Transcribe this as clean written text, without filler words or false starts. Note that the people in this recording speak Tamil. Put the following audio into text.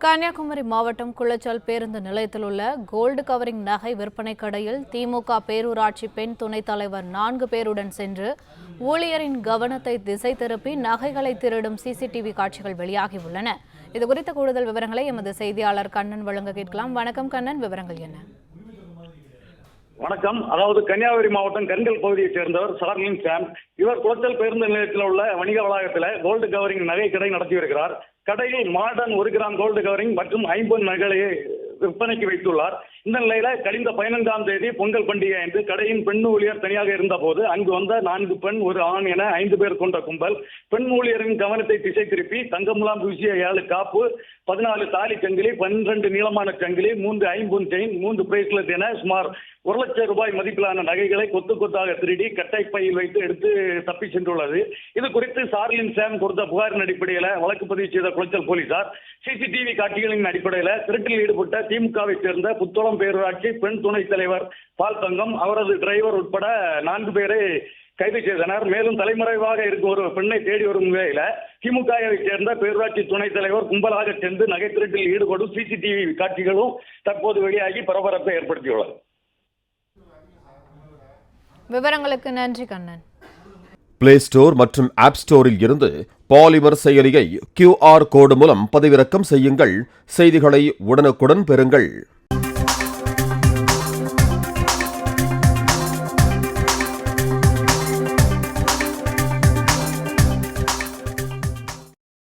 கன்னியாகுமரி மாவட்டம் குளச்சல் பேருந்து நிலையத்தில் உள்ள கோல்டு கவரிங் நகை விற்பனை கடையில் திமுக பேரூராட்சி பெண் துணைத் தலைவர் 4 பேருடன் சென்று ஊழியரின் கவனத்தை திசை திருப்பி நகைகளை திருடும் சிசிடிவி காட்சிகள் வெளியாகியுள்ளன. இதுகுறித்த கூடுதல் விவரங்களை எமது செய்தியாளர் கண்ணன் வழங்க கேட்கலாம். வணக்கம் கண்ணன், விவரங்கள் என்ன? வணக்கம். அதாவது கன்னியாகுமரி மாவட்டம் கண்கள் பகுதியைச் சேர்ந்தவர் சார்லின் சாம். இவர் குளச்சல் பேருந்து நிலையத்தில் உள்ள வணிக வளாகத்தில் கோல்டு கவரிங் நகை கடை நடத்தி வருகிறார். கடையில் மாடர்ன் 1 கிராம் கோல்டு கவரிங் மற்றும் 50 நகைகளை விற்பனைக்கு வைத்துள்ளார். இந்த நிலையில கடந்த 15ஆம் தேதி பொங்கல் பண்டிகை அன்று கடையின் பெண் ஊழியர் தனியாக இருந்த போது அங்கு வந்த 4 பெண் 1 ஆண் என 5 பேர் கொண்ட கும்பல் பெண் ஊழியரின் கவனத்தை திசை திருப்பி தங்கமுலாம் பூசிய 7 காப்பு, 14 தாலி சங்கிலி, 12 நீளமான சங்கிலி, 3 ஐம்பொன் செயின், 3 பிரேஸ்லெட் என சுமார் 1 லட்சம் ரூபாய் மதிப்பிலான நகைகளை கொத்து கொத்தாக திருடி கட்டை பையில் வைத்து எடுத்து தப்பி சென்றுள்ளது. இது குறித்து சார்லின் சாம் கொடுத்த புகாரின் அடிப்படையில் வழக்கு பதிவு செய்த குளச்சல் போலீசார் சிசிடிவி காட்சிகளின் அடிப்படையில் திருட்டில் ஈடுபட்ட திமுகவை சேர்ந்த புத்தளம் பேரூராட்சி பெண் துணைத் தலைவர் பால் தங்கம், அவரது டிரைவர் உட்பட 4 பேரை கைது செய்தனர். மேலும் தலைமறைவாக இருக்கும் ஒரு பெண்ணை தேடி வரும் நிலையில திமுகவை சேர்ந்த பேரூராட்சி துணைத் தலைவர் கும்பலாக சென்று நகை திருட்டில் ஈடுபடும் சிசிடிவி காட்சிகளும் தற்போது வெளியாகி பரபரப்பை ஏற்படுத்தியுள்ளது. விவரங்களுக்கு நன்றி கண்ணன். பிளே ஸ்டோர் மற்றும் ஆப் ஸ்டோரில் இருந்து பாலிமர் செயலியை QR கோடு மூலம் பதிவிறக்கம் செய்யுங்கள். செய்திகளை உடனுக்குடன் பெறுங்கள்.